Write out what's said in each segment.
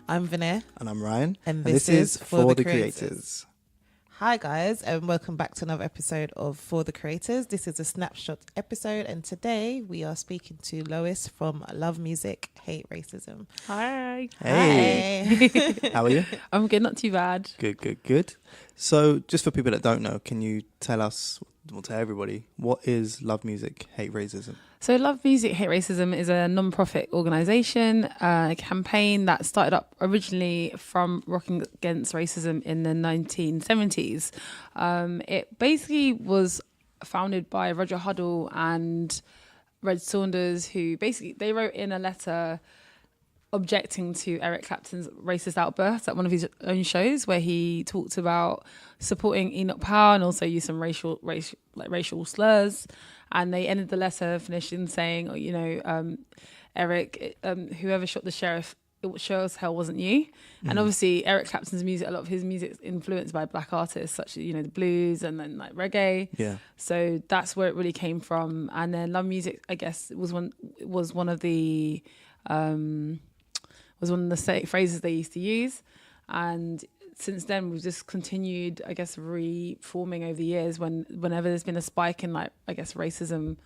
I'm Vinay. And I'm Ryan. And this is For the Creators. Hi guys, and welcome back to another episode of For the Creators. This is a snapshot episode, and today we are speaking to Lois from Love Music, Hate Racism. Hi. Hey. Hi. How are you? I'm good, not too bad. Good. So just for people that don't know, can you tell us, or tell everybody, what is Love Music, Hate Racism? So Love Music, Hate Racism is a non-profit organisation, a campaign that started up originally from Rocking Against Racism in the 1970s. It basically was founded by Roger Huddle and Red Saunders, who basically, they wrote in a letter objecting to Eric Clapton's racist outburst at one of his own shows, where he talked about supporting Enoch Powell and also used some racial slurs. And they ended the letter finishing saying, Eric, whoever shot the sheriff, it sure as hell wasn't you. And obviously Eric Clapton's music, a lot of his music is influenced by black artists such as, the blues and then like reggae. Yeah. So that's where it really came from. And then Love Music, I guess, was one of the phrases they used to use. And since then, we've just continued, I guess, reforming over the years whenever there's been a spike in, like, I guess, racism,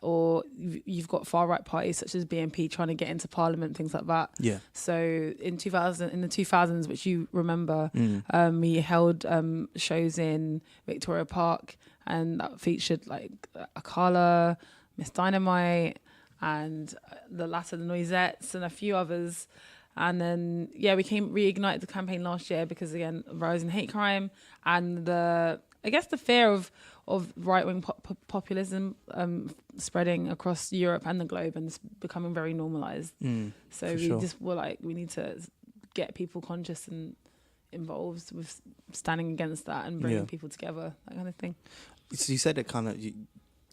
or you've got far-right parties such as BNP trying to get into parliament, things like that. Yeah. So in the 2000s, which you remember, we held shows in Victoria Park, and that featured, like, Akala, Miss Dynamite, and the Latter, the Noisettes, and a few others. And then, we reignited the campaign last year because, again, rising hate crime and the fear of right-wing populism spreading across Europe and the globe, and it's becoming very normalised. So just were like, we need to get people conscious and involved with standing against that and bringing people together, that kind of thing. So you said that kind of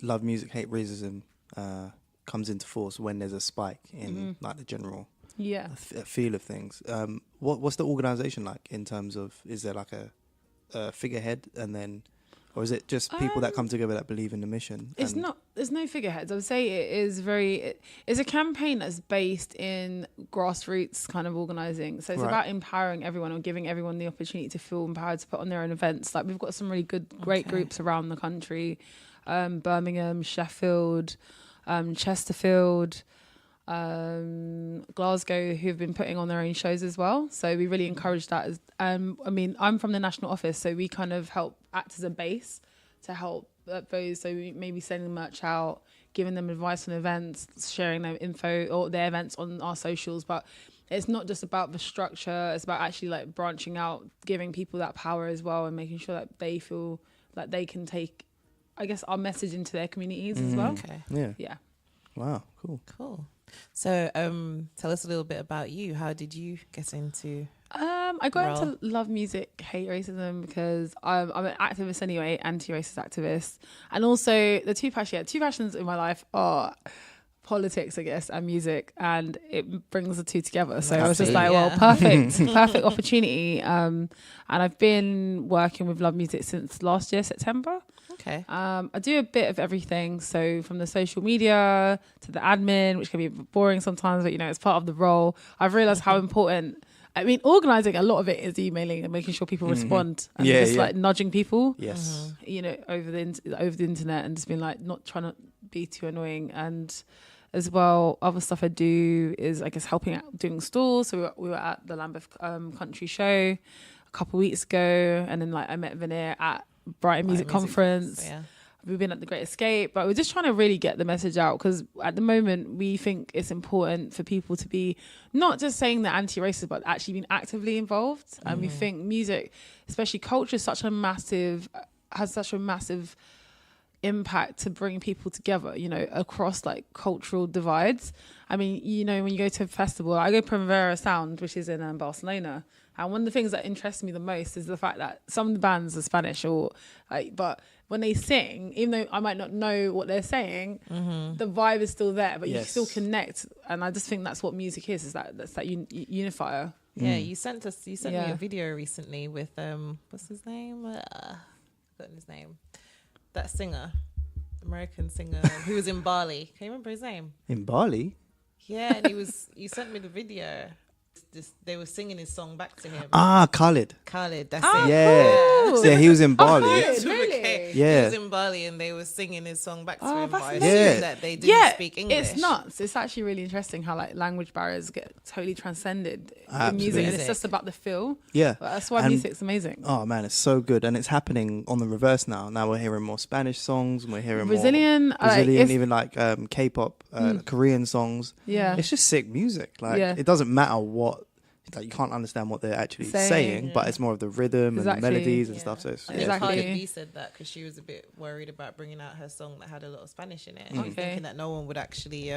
Love Music, Hate Racism comes into force when there's a spike in like the general feel of things. What's the organisation like in terms of, is there like a figurehead, and then, or is it just people that come together that believe in the mission? There's no figureheads. I would say it's a campaign that's based in grassroots kind of organising. So it's about empowering everyone or giving everyone the opportunity to feel empowered to put on their own events. Like, we've got some really great groups around the country, Birmingham, Sheffield, Chesterfield, Glasgow, who've been putting on their own shows as well. So we really encourage that. I'm from the national office, so we kind of act as a base to help those. So we maybe sending merch out, giving them advice on events, sharing their info or their events on our socials. But it's not just about the structure, it's about actually like branching out, giving people that power as well, and making sure that they feel like they can take, I guess, our message into their communities as well. Okay. Yeah. Wow. Cool. So, tell us a little bit about you. How did you get into? I got into Love Music, Hate Racism because I'm an activist anyway, anti-racist activist, and also the two passions in my life are politics, I guess, and music, and it brings the two together. So I was just like, perfect opportunity. And I've been working with Love Music since last year, September. Okay. I do a bit of everything. So from the social media to the admin, which can be boring sometimes, but it's part of the role. I've realized how important. I mean, organising, a lot of it is emailing and making sure people respond, and like nudging people. Yes. Over the internet, and just being like, not trying to be too annoying. And as well, other stuff I do is, I guess, helping out doing stalls. So we were at the Lambeth Country Show a couple of weeks ago, and then like I met Vinay at Brighton Music Conference. Yeah. We've been at the Great Escape, but we're just trying to really get the message out, because at the moment we think it's important for people to be not just saying they're anti-racist, but actually being actively involved. And we think music, especially culture, has such a massive impact to bring people together, across like cultural divides. I mean, when you go to a festival, I go Primavera Sound, which is in Barcelona. And one of the things that interests me the most is the fact that some of the bands are Spanish, but when they sing, even though I might not know what they're saying, the vibe is still there, but you still connect. And I just think that's what music is that's that unifier. Yeah, you sent me a video recently with what's his name? Forgotten his name. That singer, American singer who was in Bali. Can you remember his name? In Bali? Yeah, and you sent me the video. they were singing his song back to him. Khalid, that's Oh, it. yeah. cool. So he was in Bali. Really? Yeah. He was in Bali and they were singing his song back to him. But I fascinating. assume Yeah. that they didn't speak English. It's nuts. It's actually really interesting how like language barriers get totally transcended in Absolutely. music, and it's just about the feel. Yeah. But that's why And- music's amazing. Oh man, it's so good, and it's happening on the reverse now. Now we're hearing more Spanish songs, and we're hearing Brazilian, more Brazilian, if- even like K-pop, Korean songs. Yeah. It's just sick music. Like Yeah. it doesn't matter what, like you can't understand what they're actually saying, but it's more of the rhythm and the Exactly. melodies and stuff. So it's, And Exactly. Cardi B said that because she was a bit worried about bringing out her song that had a lot of Spanish in it, and thinking that no one would actually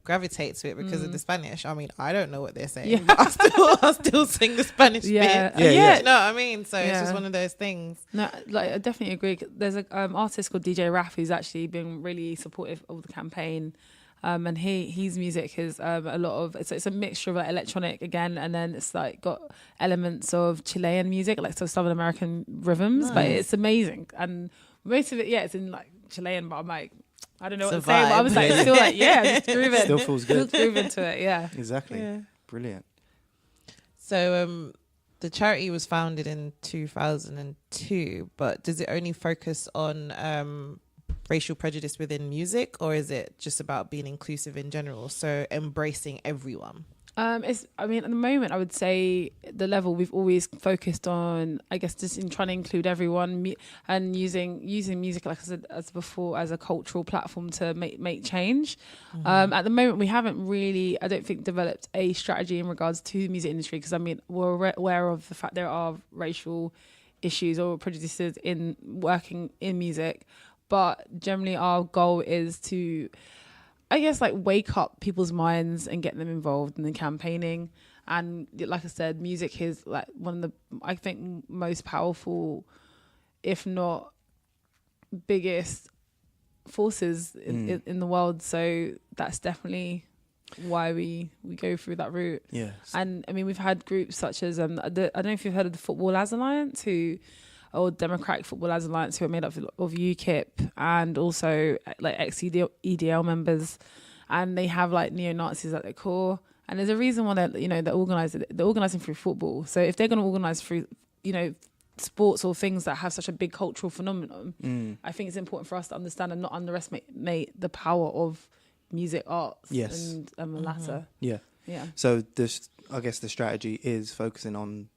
gravitate to it because of the Spanish. I mean, I don't know what they're saying, but I still sing the Spanish bit. Yeah. You know what I mean? So it's just one of those things. No, like I definitely agree. There's a artist called DJ Raf who's actually been really supportive of the campaign. And his music is a lot of it's a mixture of like electronic again, and then it's like got elements of Chilean music, like Southern American rhythms. But it's amazing, and most of it, it's in like Chilean. But I'm like, I don't know what to say, but I was like, still like, just grooving. still feels good. Still grooving to it, yeah. Exactly. Yeah. Brilliant. So the charity was founded in 2002, but does it only focus on racial prejudice within music, or is it just about being inclusive in general, so embracing everyone? At the moment I would say the level we've always focused on, I guess, just in trying to include everyone and using music, like I said as before, as a cultural platform to make change. At the moment we haven't really, I don't think, developed a strategy in regards to the music industry, because I mean we're aware of the fact there are racial issues or prejudices in working in music. But generally our goal is to, I guess, like wake up people's minds and get them involved in the campaigning. And like I said, music is like one of the, I think, most powerful, if not biggest forces in the world. So that's definitely why we go through that route. Yes. And I mean, we've had groups such as, I don't know if you've heard of the Football As Alliance, or Democratic Football As Alliance, who are made up of UKIP and also like ex-EDL members, and they have like neo-Nazis at their core. And there's a reason why they're organising through football. So if they're going to organise through, sports or things that have such a big cultural phenomenon, I think it's important for us to understand and not underestimate the power of music, arts, and the latter. Yeah. So I guess the strategy is focusing on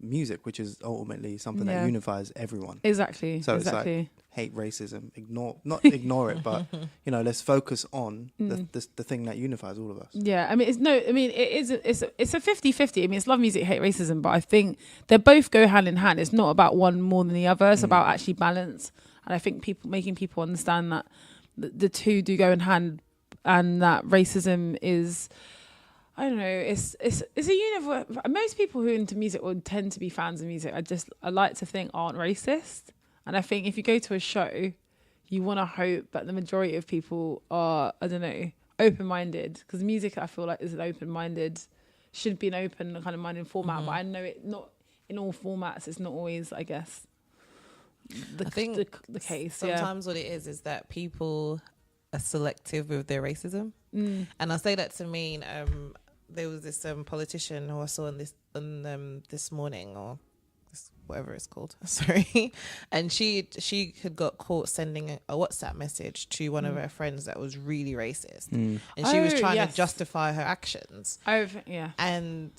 music, which is ultimately something that unifies everyone. Exactly. So it's like hate racism, not ignore it, but let's focus on the thing that unifies all of us. Yeah, I mean it's a 50-50. I mean it's love music, hate racism, but I think they both go hand in hand. It's not about one more than the other. It's about actually balance, and I think making people understand that the two do go in hand, and that racism is, I don't know, it's a universe. Most people who are into music would tend to be fans of music. I like to think aren't racist. And I think if you go to a show, you want to hope that the majority of people are, I don't know, open-minded. Because music, I feel like, is an open-minded, should be an open kind of minded format. But I know it not in all formats. It's not always, I guess, I think the case. Sometimes what it is that people are selective with their racism. And I say that to mean there was this politician who I saw this morning, or whatever it's called, sorry, and she had got caught sending a WhatsApp message to one of her friends that was really racist, and she was trying to justify her actions. And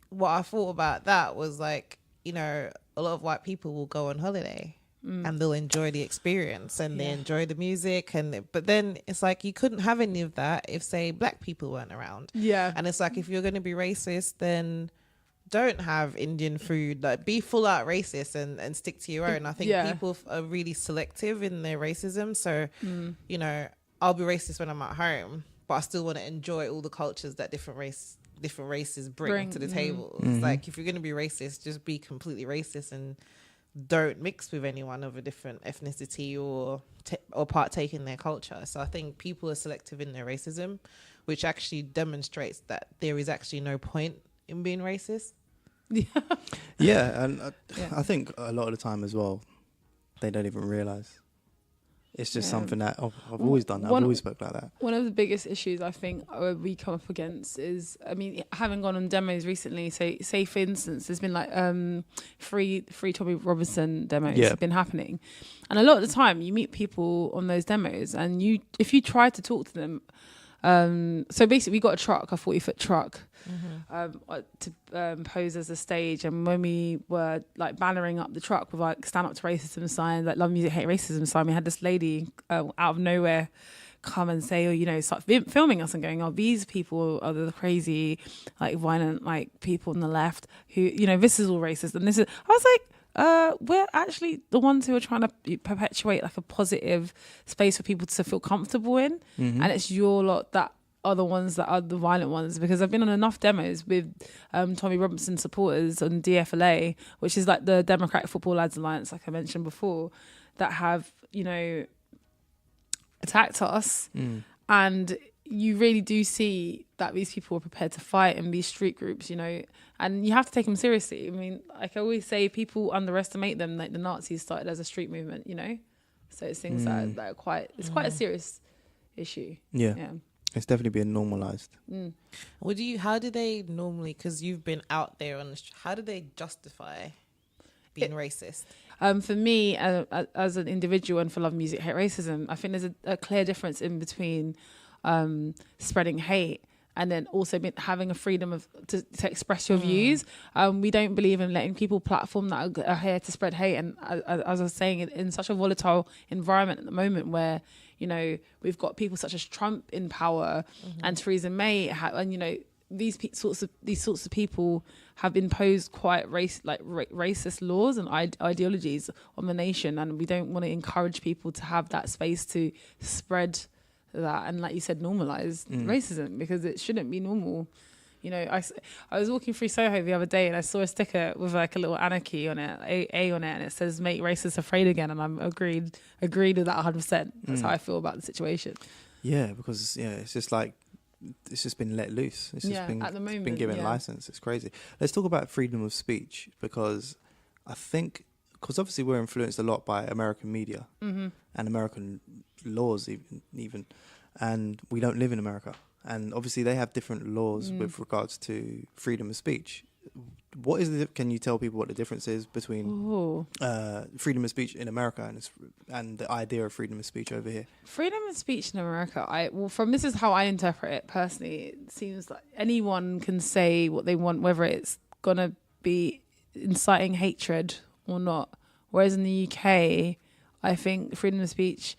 what I thought about that was like, a lot of white people will go on holiday and they'll enjoy the experience and they enjoy the music, but then it's like you couldn't have any of that if, say, black people weren't around. And it's like, if you're going to be racist, then don't have Indian food. Like, be full out racist and stick to your own. I think people are really selective in their racism. So I'll be racist when I'm at home, but I still want to enjoy all the cultures that different races bring to the table. It's like, if you're going to be racist, just be completely racist and don't mix with anyone of a different ethnicity or partake in their culture. So I think people are selective in their racism, which actually demonstrates that there is actually no point in being racist. And I think a lot of the time as well, they don't even realise. It's just something that I've always done. I've always spoke like that. One of the biggest issues I think we come up against is, I mean, having gone on demos recently, say for instance, there's been like free Tommy Robinson demos have been happening. And a lot of the time you meet people on those demos and if you try to talk to them, so basically we got a truck, a 40-foot truck, to pose as a stage, and when we were like bannering up the truck with like stand up to racism signs, like love music, hate racism sign, we had this lady out of nowhere come and say, start filming us and going, these people are the crazy, like violent, like people on the left who, this is all racist. And I was like, we're actually the ones who are trying to perpetuate like a positive space for people to feel comfortable in. And it's your lot that are the ones that are the violent ones, because I've been on enough demos with Tommy Robinson supporters on DFLA, which is like the Democratic Football Lads Alliance, like I mentioned before, that have, attacked us. And you really do see that these people are prepared to fight in these street groups, and you have to take them seriously. I mean, like I always say, people underestimate them, like the Nazis started as a street movement, so it's things that are quite a serious issue. Yeah. It's definitely being normalized. How do they normally, because you've been out there on the how do they justify being racist? For me, as an individual and for Love Music, Hate Racism, I think there's a clear difference in between spreading hate and then also having a freedom to express your views. We don't believe in letting people platform that are here to spread hate. And as I was saying, in such a volatile environment at the moment where, we've got people such as Trump in power and Theresa May, and, these sorts of people have imposed quite racist laws and ideologies on the nation, and we don't want to encourage people to have that space to spread that and, like you said, normalize racism, because it shouldn't be normal. I was walking through Soho the other day and I saw a sticker with like a little anarchy on it, A on it, and it says "Make racists afraid again," and I'm agreed with that 100%. That's how I feel about the situation. Yeah, because it's just like it's just been let loose. It's just been, at the moment, it's been given license. It's crazy. Let's talk about freedom of speech, because I think, because obviously we're influenced a lot by American media and American laws even, and we don't live in America. And obviously they have different laws with regards to freedom of speech. What is can you tell people what the difference is between freedom of speech in America and the idea of freedom of speech over here? Freedom of speech in America, this is how I interpret it personally. It seems like anyone can say what they want, whether it's going to be inciting hatred or not. Whereas in the UK, I think freedom of speech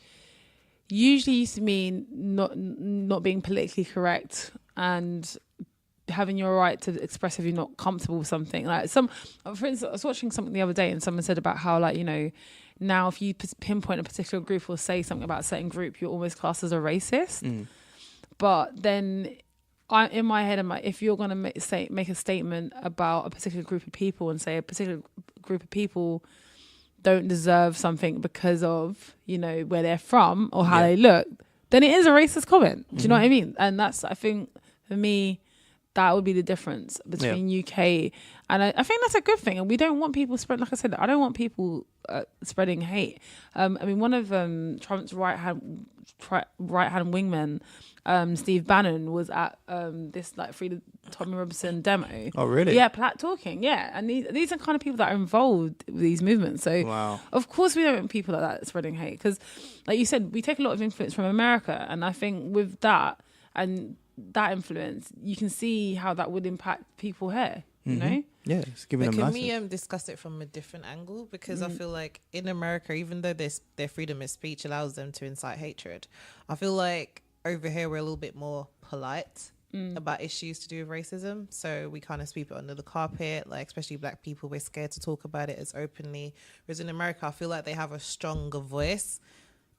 usually used to mean not being politically correct and having your right to express if you're not comfortable with something. Like for instance, I was watching something the other day and someone said about how, like, now if you pinpoint a particular group or say something about a certain group, you're almost classed as a racist. But then in my head, if you're going to make a statement about a particular group of people and say a particular group of people don't deserve something because of, where they're from or how they look, then it is a racist comment. Do you know what I mean? And that's, I think, for me, that would be the difference between UK. And I think that's a good thing. And we don't want people like I said, I don't want people spreading hate. One of Trump's right-hand wingman, Steve Bannon, was at this like Free Tommy Robinson demo. Oh, really? Yeah, talking. Yeah, and these are kind of people that are involved with these movements. So, of course, we don't want people like that spreading hate, because, like you said, we take a lot of influence from America, and I think with that and that influence, you can see how that would impact people here. You know? Yeah, it's giving them license. Can we discuss it from a different angle? Because I feel like in America, even though their freedom of speech allows them to incite hatred, I feel like over here we're a little bit more polite about issues to do with racism. So we kind of sweep it under the carpet, like especially black people, we're scared to talk about it as openly. Whereas in America, I feel like they have a stronger voice,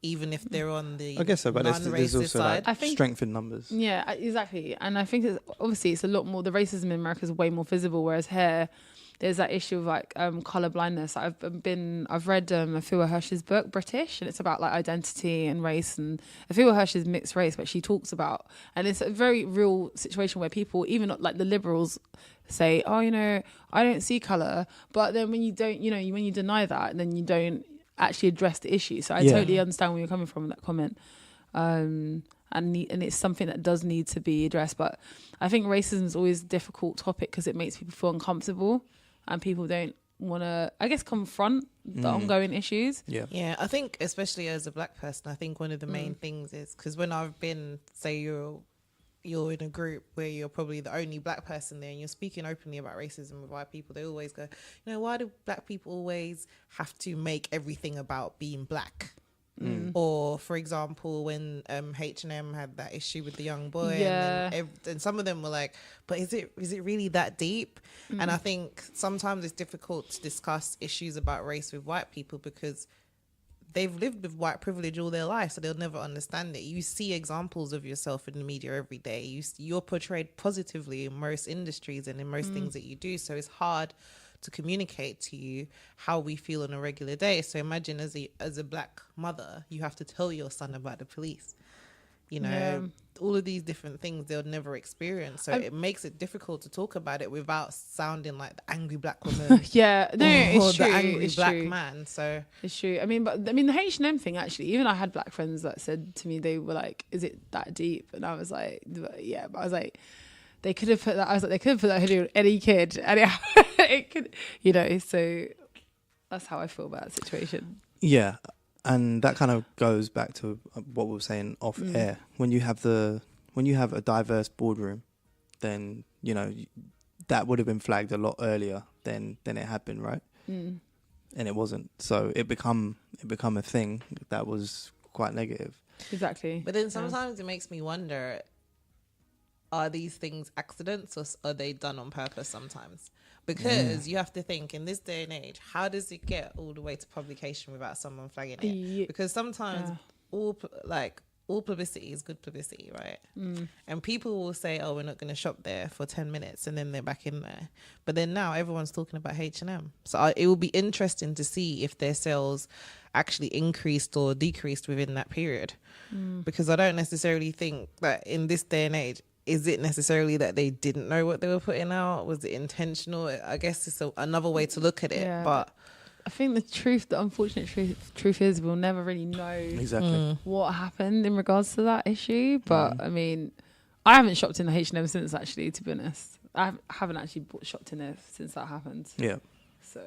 even if they're on the non-racist also side. Like strength in numbers. Yeah, exactly. And I think it's a lot more, the racism in America is way more visible, whereas here there's that issue of like color blindness. I've read Afua Hirsch's book, British, and it's about like identity and race. And Afua Hirsch is mixed race, but she talks about, and it's a very real situation where people, even like the liberals, say, oh, I don't see color. But then when you don't, when you deny that, then you don't actually address the issue. So I totally understand where you're coming from in that comment. And it's something that does need to be addressed. But I think racism is always a difficult topic because it makes people feel uncomfortable and people don't want to, I guess, confront the ongoing issues. Yeah, I think especially as a black person, I think one of the main things is because when I've been, say you're in a group where you're probably the only black person there and you're speaking openly about racism with white people, they always go, why do black people always have to make everything about being black? Or for example, when H&M had that issue with the young boy, and some of them were like, but is it really that deep? And I think sometimes it's difficult to discuss issues about race with white people because they've lived with white privilege all their life, so they'll never understand it. You see examples of yourself in the media every day. You're portrayed positively in most industries and in most things that you do, so it's hard to communicate to you how we feel on a regular day. So imagine as a black mother, you have to tell your son about the police, all of these different things they'll never experience. So it makes it difficult to talk about it without sounding like the angry black woman. It's true. The angry it's black true. man. So it's true. I mean, the H&M thing, actually, even I had black friends that said to me, they were like, is it that deep? And I was like, yeah. But I was like, they could have put that. I was like, they could have put that hoodie on any kid, and it could, So that's how I feel about the situation. Yeah, and that kind of goes back to what we were saying off air. When you have a diverse boardroom, then that would have been flagged a lot earlier than it had been, right? And it wasn't. So it become a thing that was quite negative. Exactly. But then sometimes it makes me wonder, are these things accidents or are they done on purpose sometimes? Because you have to think, in this day and age, how does it get all the way to publication without someone flagging it? Because sometimes all publicity is good publicity, right? And people will say, oh, we're not going to shop there for 10 minutes, and then they're back in there. But then now everyone's talking about H&M. So it will be interesting to see if their sales actually increased or decreased within that period. Because I don't necessarily think that in this day and age, is it necessarily that they didn't know what they were putting out? Was it intentional? I guess it's another way to look at it. Yeah, but I think the unfortunate truth is we'll never really know exactly what happened in regards to that issue. But I mean, I haven't shopped in the H&M since, actually, to be honest. I haven't actually shopped in there since that happened. Yeah. So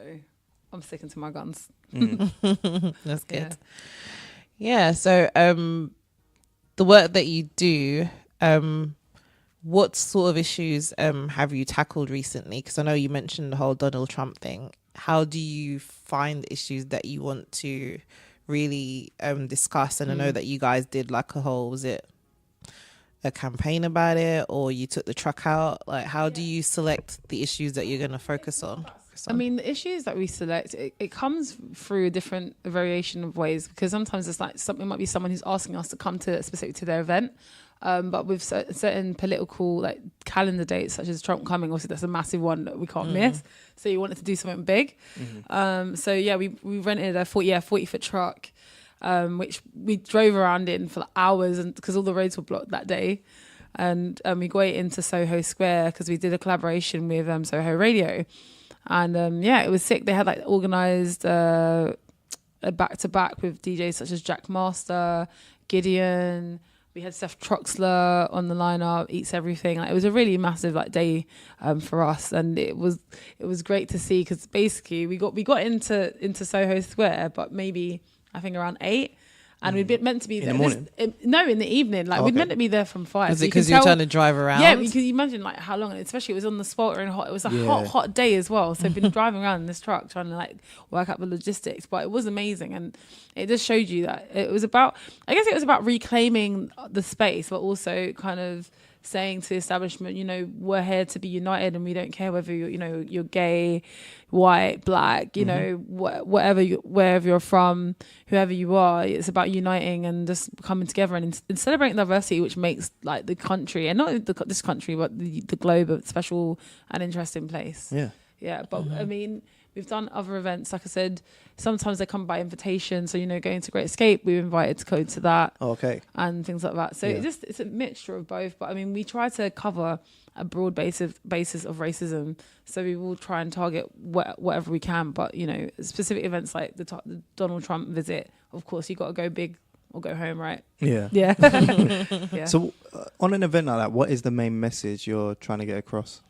I'm sticking to my guns. That's good. Yeah. So the work that you do, what sort of issues have you tackled recently? Because I know you mentioned the whole Donald Trump thing. How do you find the issues that you want to really discuss? And I know that you guys did like was it a campaign about it, or you took the truck out? Like, how do you select the issues that you're going to focus on? I mean, the issues that we select, it comes through a different variation of ways, because sometimes it's like something might be someone who's asking us to come to specific to their event. But with certain political calendar dates, such as Trump coming, obviously that's a massive one that we can't miss. So you wanted to do something big. We rented a 40-foot truck, which we drove around in for hours, and because all the roads were blocked that day. And we got it into Soho Square because we did a collaboration with Soho Radio. And it was sick. They had organised a back-to-back with DJs such as Jack Master, Gideon. We had Seth Troxler on the lineup, Eats Everything. It was a really massive day for us, and it was great to see, because basically we got into Soho Square, but maybe I think around 8, and we'd been meant to be there in the morning. In the evening. We'd meant to be there from 5. Is it because you're trying to drive around? Yeah, because you imagine how long, especially it was on the sweltering hot. It was a hot day as well. So I've been driving around in this truck trying to work out the logistics, but it was amazing, and it just showed you that it was about reclaiming the space, but also kind of saying to the establishment, we're here to be united, and we don't care whether you're gay, white, black, wherever you're from, whoever you are. It's about uniting and just coming together and celebrating diversity, which makes the country, and not this country, but the globe, a special and interesting place. Yeah, but I mean, we've done other events. Like I said, sometimes they come by invitation. So, going to Great Escape, we were invited to go to that. Okay. And things like that. So it's a mixture of both. But I mean, we try to cover a broad basis of racism. So we will try and target whatever we can. But, specific events like the Donald Trump visit, of course, you got to go big or go home, right? Yeah. Yeah. Yeah. So on an event like that, what is the main message you're trying to get across?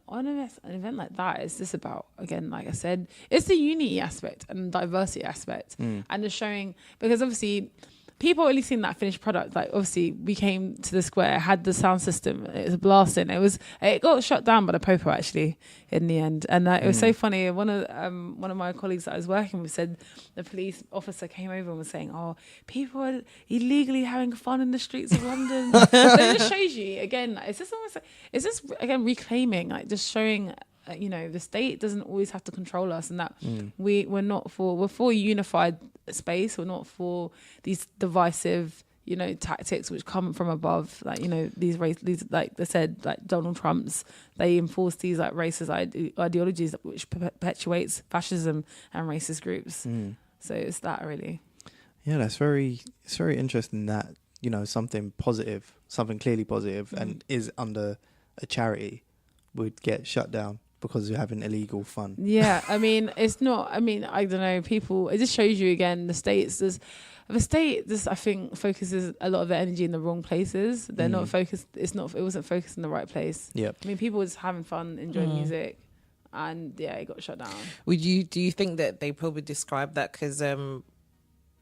On an event like that, it's just about, again, like I said, it's the unity aspect and diversity aspect, and just showing, because obviously people only seen that finished product. Like, obviously we came to the square, had the sound system, it was blasting. It got shut down by the popo actually in the end, and it was so funny. One of my colleagues that I was working with said the police officer came over and was saying, "Oh, people are illegally having fun in the streets of London." So it just shows you again. It's just again reclaiming, like just showing. The state doesn't always have to control us, and that we're for a unified space. We're not for these divisive, tactics which come from above. Like, these like they said, like Donald Trump's, they enforce these like racist ideologies which perpetuates fascism and racist groups. So it's that really. Yeah, it's very interesting that something positive, something clearly positive, and is under a charity would get shut down because you're having illegal fun. Yeah, I mean, it's not. I mean, I don't know. People. It just shows you again the states. The state just, I think, focuses a lot of their energy in the wrong places. They're not focused. It wasn't focused in the right place. Yeah. I mean, people were just having fun, enjoying music, and it got shut down. Do you think that they probably described that? Because I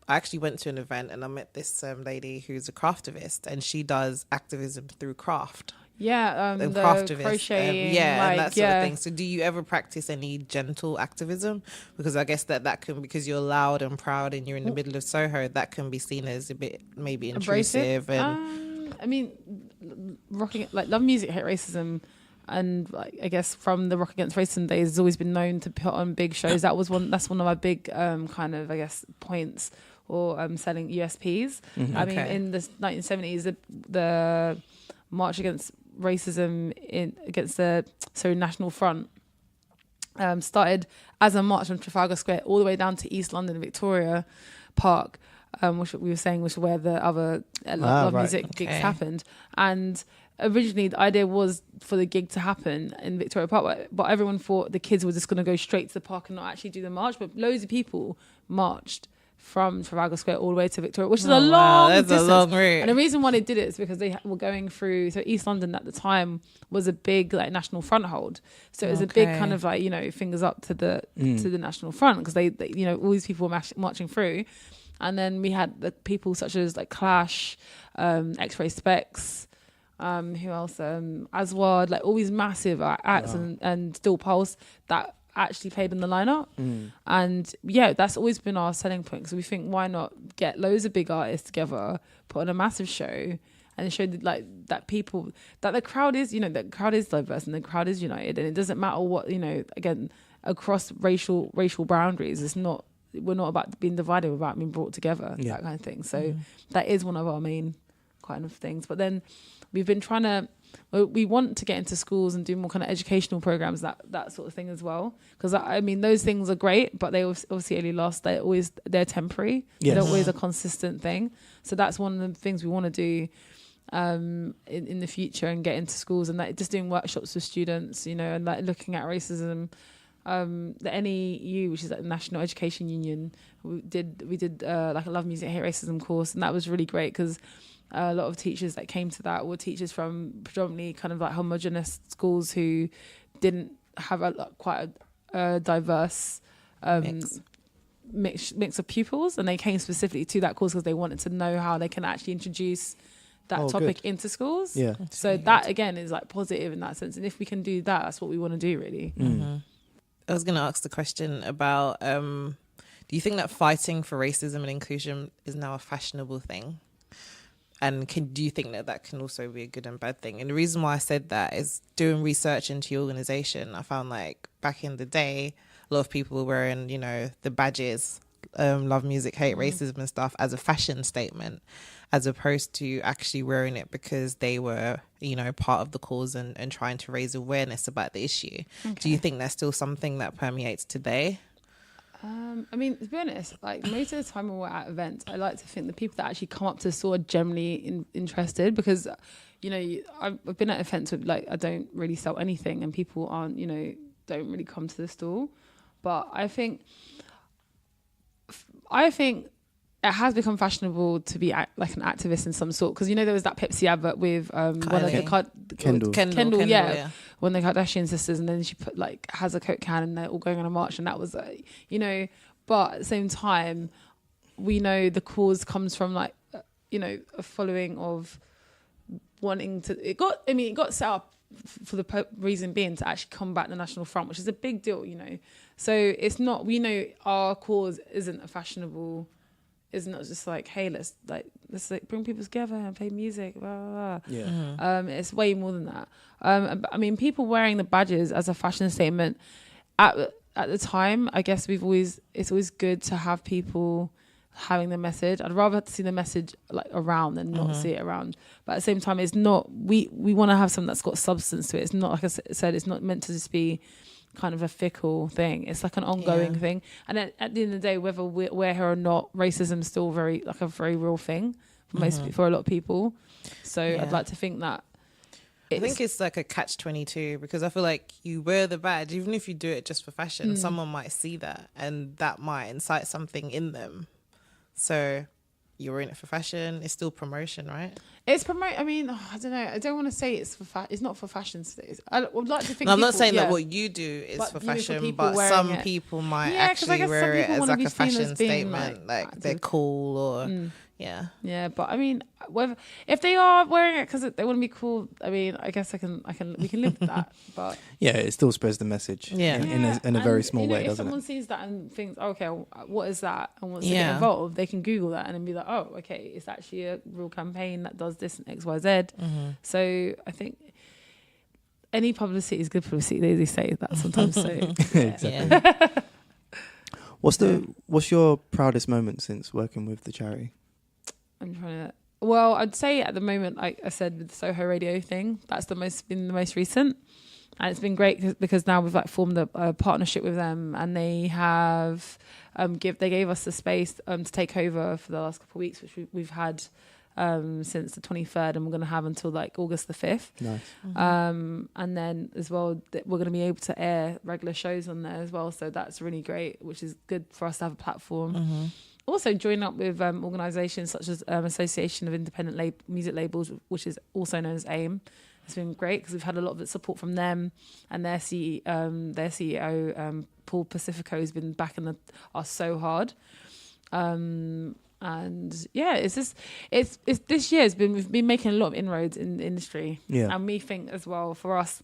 actually went to an event and I met this lady who's a craftivist, and she does activism through craft. Yeah, the crocheting, and that sort of thing. So do you ever practice any gentle activism? Because I guess that can, because you're loud and proud and you're in the middle of Soho, that can be seen as a bit maybe intrusive. And I mean, rocking, like Love Music Hate Racism, and like, I guess from the Rock Against Racism days, has always been known to put on big shows. That's one of my big kind of, I guess, points, or selling USPs. I mean, in the 1970s, the March Against Racism against the National Front started as a march from Trafalgar Square all the way down to East London, Victoria Park, which we were saying was where the other Love Music gigs happened. And originally the idea was for the gig to happen in Victoria Park, but everyone thought the kids were just going to go straight to the park and not actually do the march. But loads of people marched from Trafalgar Square all the way to Victoria, which is a long distance. A long route. And the reason why they did it is because they were going through, so East London at the time was a big like National Front hold. So it was a big kind of like, fingers up to the National Front, because they all these people were marching through. And then we had the people such as like Clash, X-Ray Specs, who else? Aswad, like all these massive acts, and Still Pulse that actually played in the lineup. And that's always been our selling point, because we think, why not get loads of big artists together, put on a massive show, and show that the crowd is, the crowd is diverse and the crowd is united, and it doesn't matter what, again, across racial boundaries. We're not about being divided, we're about being brought together, that kind of thing. So that is one of our main kind of things. But then we've been we want to get into schools and do more kind of educational programs, that sort of thing as well. Because I mean, those things are great, but they obviously only last. They're temporary. Yes. They're always a consistent thing. So that's one of the things we want to do in the future, and get into schools and like just doing workshops with students, and like looking at racism. The NEU, which is like the National Education Union, we did like a Love Music Hate Racism course, and that was really great, because a lot of teachers that came to that were teachers from predominantly kind of like homogenous schools who didn't have quite a diverse mix of pupils, and they came specifically to that course because they wanted to know how they can actually introduce that topic into schools. Yeah. So that again is like positive in that sense, and if we can do that, that's what we want to do really. I was going to ask the question about do you think that fighting for racism and inclusion is now a fashionable thing? And do you think that can also be a good and bad thing? And the reason why I said that is, doing research into your organisation, I found like back in the day, a lot of people were wearing, the badges love music, hate racism and stuff as a fashion statement, as opposed to actually wearing it because they were, you know, part of the cause and trying to raise awareness about the issue. Okay. Do you think that's still something that permeates today? I mean, to be honest, like most of the time when we're at events, I like to think the people that actually come up to the store are generally interested, because, you know, I've been at events with, like, I don't really sell anything and people aren't, you know, don't really come to the store. But I think it has become fashionable to be like an activist in some sort, because, you know, there was that Pepsi advert with one of the Kendall, yeah, one of the Kardashian sisters, and then she put like has a Coke can and they're all going on a march, and that was you know, but at the same time we know the cause comes from, like, you know, a following of wanting to, it got set up for the reason being to actually combat the National Front, which is a big deal, you know. So it's not, we know our cause isn't a fashionable, it's not just like, hey, let's like bring people together and play music, blah, blah, blah. Yeah. Mm-hmm. It's way more than that. I mean, people wearing the badges as a fashion statement at the time, I guess it's always good to have people having the message. I'd rather see the message like around than not see it around. But at the same time, it's not, we want to have something that's got substance to it. It's not, like I said, it's not meant to just be kind of a fickle thing. It's like an ongoing thing. And at the end of the day, whether we're here or not, racism is still a very real thing for a lot of people. So I'd like to think that I think it's like a catch-22, because I feel like you wear the badge, even if you do it just for fashion, someone might see that and that might incite something in them. So you're wearing it for fashion. It's still promotion, right? It's promote. I mean, I don't know. I don't want to say it's for it's not for fashion. I would like to think. No, I'm not saying that what you do is for fashion, but some people might actually wear it as like a fashion statement, like they're cool or yeah. But I mean, if they are wearing it because they want to be cool, I mean, I guess we can live with that. But yeah, it still spreads the message. In a very small way, doesn't it? If someone sees that and thinks, oh, okay, what is that, and wants to get involved, they can Google that and then be like, oh, okay, it's actually a real campaign that does this and X, Y, Z. So I think any publicity is good publicity. They say that sometimes. So exactly. What's your proudest moment since working with the charity? Well, I'd say at the moment, like I said, with the Soho Radio thing, that's been the most recent, and it's been great because now we've like formed a partnership with them, and they have they gave us the space to take over for the last couple of weeks, which we've had since the 23rd, and we're going to have until like August the 5th. Nice. And then as well, we're going to be able to air regular shows on there as well, so that's really great, which is good for us to have a platform. Also join up with organisations such as Association of Independent Music Labels, which is also known as AIM. It's been great because we've had a lot of support from them, and their CEO Paul Pacifico has been backing us so hard. And yeah, it's this year we've been making a lot of inroads in the industry. And we think as well, for us,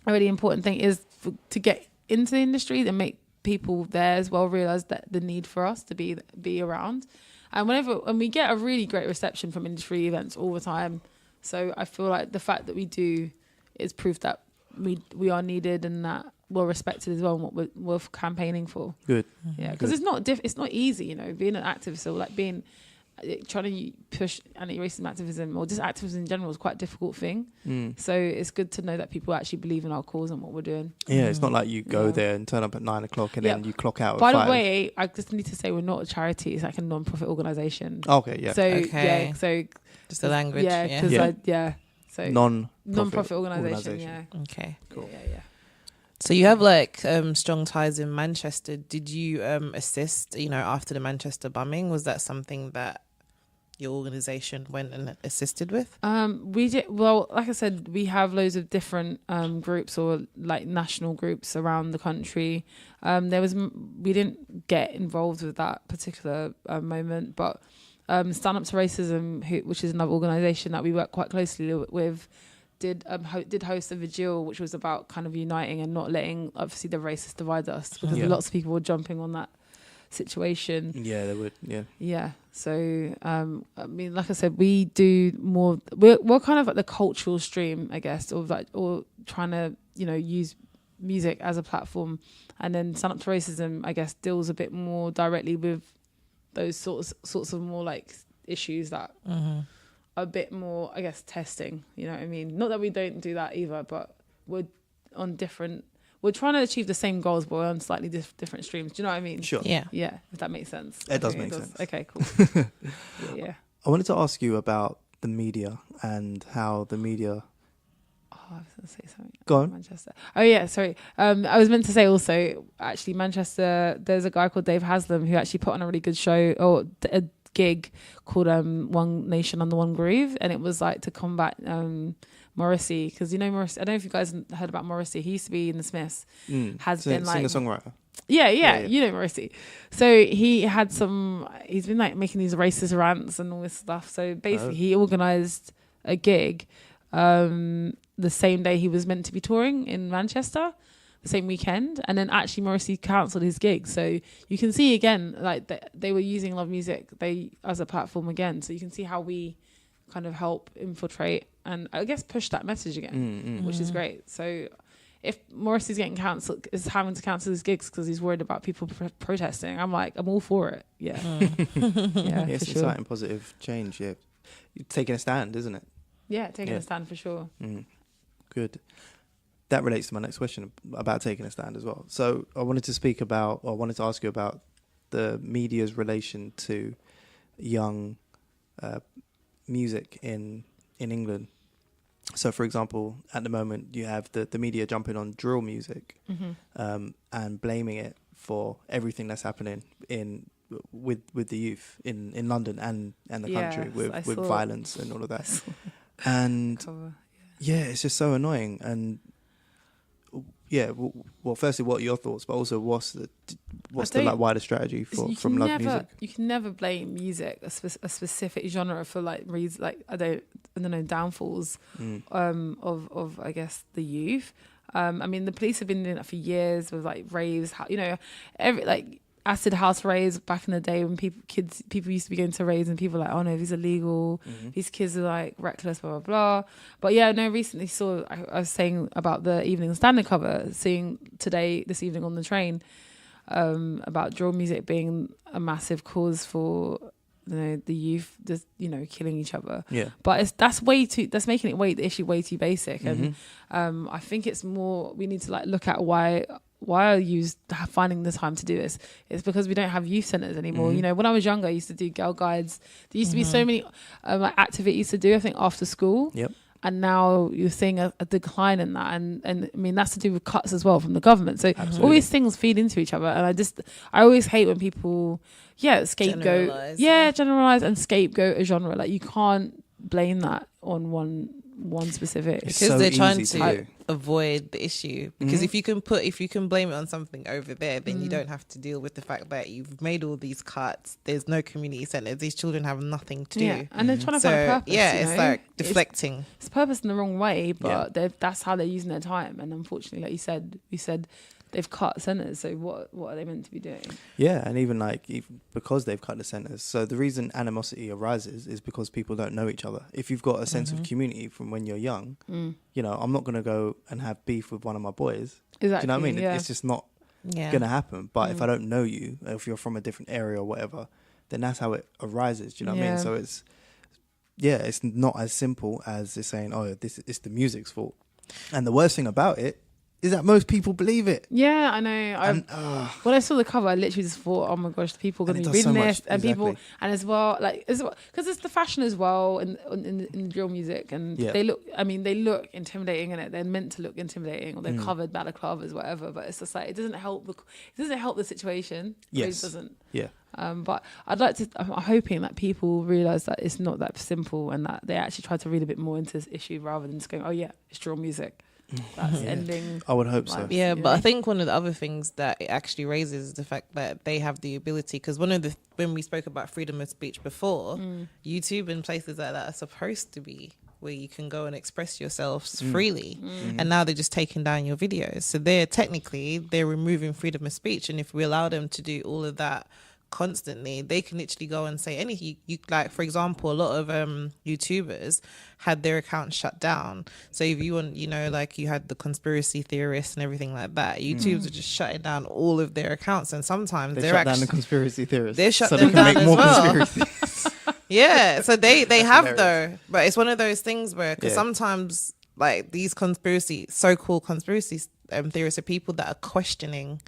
a really important thing is to get into the industry and make people there as well realize that the need for us to be around, and we get a really great reception from industry events all the time. So I feel like the fact that we do is proof that we are needed and that we're respected as well, and what we're campaigning for. Good. Yeah, because it's not easy, you know, being an activist, or like trying to push anti-racism activism or just activism in general is quite a difficult thing. So it's good to know that people actually believe in our cause and what we're doing. Yeah, it's not like you go there and turn up at 9 o'clock and then you clock out at 5. By the way, I just need to say we're not a charity. It's like a non-profit organisation. Okay, yeah. So just the language. So non-profit organisation. Yeah. Okay. Cool. Yeah. So you have like strong ties in Manchester. Did you assist, you know, after the Manchester bombing? Was that something that your organisation went and assisted with? We did. Well, like I said, we have loads of different groups or like national groups around the country. We didn't get involved with that particular moment, but Stand Up to Racism, which is another organisation that we work quite closely with, did host a vigil which was about kind of uniting and not letting obviously the racists divide us, because lots of people were jumping on that situation. Yeah, they would. Yeah. So I mean, like I said, we do more. We're kind of like the cultural stream, I guess, or trying to, you know, use music as a platform, and then Stand Up to Racism, I guess, deals a bit more directly with those sorts of more like issues that are a bit more, I guess, testing. You know what I mean? Not that we don't do that either, but we're on different. We're trying to achieve the same goals, but we're on slightly different streams. Do you know what I mean? Sure. Yeah. If that makes sense. It does make sense. Okay, cool. Yeah. I wanted to ask you about the media and how the media. Oh, I was going to say something. Go on. Manchester. Oh, yeah, sorry. I was meant to say also, actually, Manchester, there's a guy called Dave Haslam who actually put on a really good show, or a gig called One Nation Under One Groove. And it was like to combat Morrissey, because you know Morrissey. I don't know if you guys heard about Morrissey. He used to be in the Smiths. Has been like singer-songwriter. Yeah, you know Morrissey. So he's been like making these racist rants and all this stuff. So basically he organised a gig the same day he was meant to be touring in Manchester, the same weekend, and then actually Morrissey cancelled his gig. So you can see again, like they were using Love Music as a platform again. So you can see how we kind of help infiltrate and I guess push that message again, which is great. So if Morrissey's having to cancel his gigs because he's worried about people protesting, I'm all for it. Yeah. It's sure. exciting, positive change. Yeah, you're taking a stand, isn't it? Yeah, taking a stand for sure. Good. That relates to my next question about taking a stand as well. So I wanted to ask you about the media's relation to young music in England. So, for example, at the moment, you have the media jumping on drill music and blaming it for everything that's happening with the youth in London and the country with violence and all of that. And it's just so annoying. And well, firstly, what are your thoughts? But also, what's the like wider strategy from Love Music? You can never blame music, a specific genre, for like reasons like I don't know, downfalls of I guess the youth. I mean, the police have been doing that for years with like raves. Every acid house raves back in the day when people used to be going to raves and people were like, oh no, these are illegal, these kids are like reckless, blah blah blah. But recently I was saying about the Evening Standard cover, seeing this evening on the train, about drill music being a massive cause for the youth just killing each other. But that's making the issue way too basic. And I think it's more, we need to like look at why are you finding the time to do this? It's because we don't have youth centres anymore. When I was younger, I used to do girl guides. There used to be so many activities to do, I think, after school. And now you're seeing a decline in that. And I mean, that's to do with cuts as well from the government. So all these things feed into each other. And I always hate when people, scapegoat. Generalise and scapegoat a genre. Like, you can't blame that on one specific. Because they're trying to avoid the issue. Because if you can blame it on something over there, then you don't have to deal with the fact that you've made all these cuts. There's no community centres. These children have nothing to do. And they're trying to find a purpose. It's like deflecting. It's purpose in the wrong way, but that's how they're using their time. And unfortunately, like you said, they've cut centres. So what are they meant to be doing? Yeah, and even because they've cut the centres. So the reason animosity arises is because people don't know each other. If you've got a sense of community from when you're young, I'm not going to go and have beef with one of my boys. Exactly. Do you know what I mean? It's just not going to happen. But if I don't know you, if you're from a different area or whatever, then that's how it arises. Do you know what I mean? So it's not as simple as just saying, oh, it's the music's fault. And the worst thing about it is that most people believe it. Yeah, I know. When I saw the cover, I literally just thought, oh my gosh, people are going to be reading this. And people, and as well, because it's the fashion as well in drill music. And they look intimidating in it. They're meant to look intimidating, or they're covered balaclavas, whatever. But it's just like, it doesn't help the situation. Yes. It doesn't. Yeah. But I'm hoping that people realise that it's not that simple and that they actually try to read a bit more into this issue rather than just going, oh yeah, it's drill music. That's ending. I would hope so. Yeah, but I think one of the other things that it actually raises is the fact that they have the ability, because when we spoke about freedom of speech before, YouTube and places like that are supposed to be where you can go and express yourselves freely, and now they're just taking down your videos. So they're removing freedom of speech, and if we allow them to do all of that constantly, they can literally go and say anything. You like, for example, a lot of YouTubers had their accounts shut down. So if you want, you know, like you had the conspiracy theorists and everything like that, YouTubers are just shutting down all of their accounts, and sometimes they're shut actually down the conspiracy theorists. They shut so them they can down make as more well. conspiracies. Yeah, so they have hilarious. though, but it's one of those things where, because sometimes like these so-called conspiracy theorists are people that are questioning,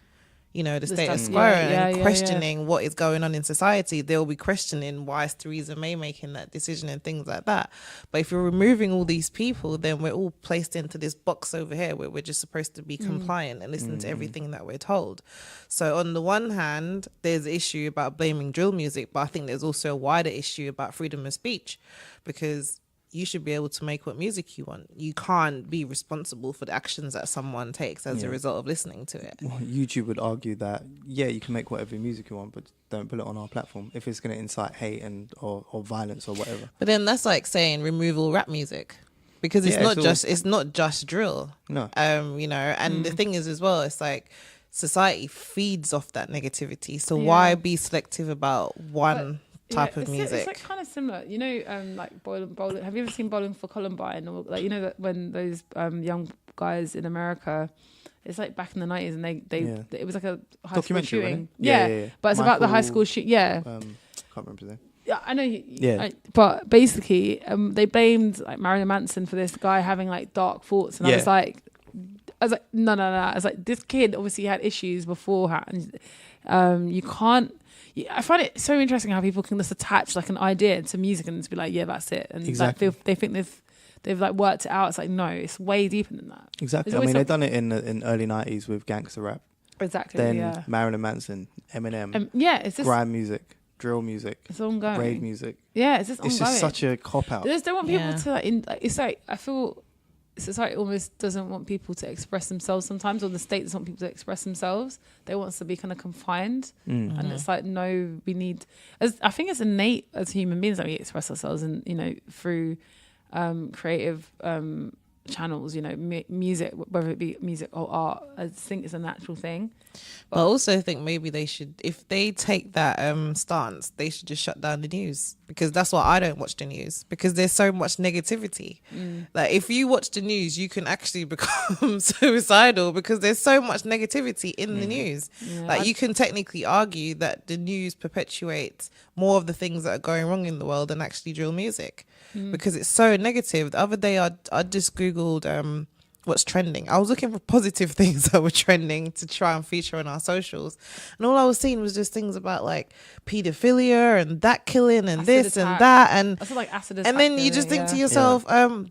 you know, the status quo and questioning what is going on in society. They'll be questioning why is Theresa May making that decision and things like that. But if you're removing all these people, then we're all placed into this box over here where we're just supposed to be compliant and listen to everything that we're told. So on the one hand, there's an issue about blaming drill music, but I think there's also a wider issue about freedom of speech, because you should be able to make what music you want. You can't be responsible for the actions that someone takes as a result of listening to it. Well, YouTube would argue that, you can make whatever music you want, but don't put it on our platform if it's going to incite hate and or violence or whatever. But then that's like saying remove all rap music, because it's not just drill. No. You know, and the thing is as well, it's like society feeds off that negativity. So why be selective about one type of music? It's like kind of similar, you know, like bowling. Have you ever seen Bowling for Columbine? Or like, you know, that when those young guys in America, it's like back in the 90s, and they it was like a high school shooting. Yeah. But it's about the high school shoot. Yeah. Can't remember his name. Yeah, I know. But basically, they blamed like Marilyn Manson for this guy having like dark thoughts, and I was like, no. I was like, this kid obviously had issues beforehand. You can't. I find it so interesting how people can just attach like an idea to music and just be like, yeah, that's it. And exactly. like, they think they've like worked it out. It's like, no, it's way deeper than that. Exactly. I mean, they've done it in early 90s with gangster rap. Exactly. Then Marilyn Manson, Eminem. It's just grime music, drill music. It's ongoing. Rave music. Yeah, it's just ongoing. It's just such a cop out. They just don't want people to it's like, I feel society almost doesn't want people to express themselves sometimes, or the state doesn't want people to express themselves. They want us to be kind of confined. And it's like, no, we need, I think it's innate as human beings that we express ourselves, and, you know, through creative channels, you know, music, whether it be music or art. I think it's a natural thing. But I also think maybe they should, if they take that stance, they should just shut down the news, because that's why I don't watch the news, because there's so much negativity. Like if you watch the news, you can actually become suicidal, because there's so much negativity in the news. Like you can technically argue that the news perpetuates more of the things that are going wrong in the world than actually drill music, because it's so negative. The other day I just Googled what's trending. I was looking for positive things that were trending to try and feature on our socials, and all I was seeing was just things about like pedophilia and that killing and acid this attack. And that, and I feel like acid attack, and then you just think to yourself,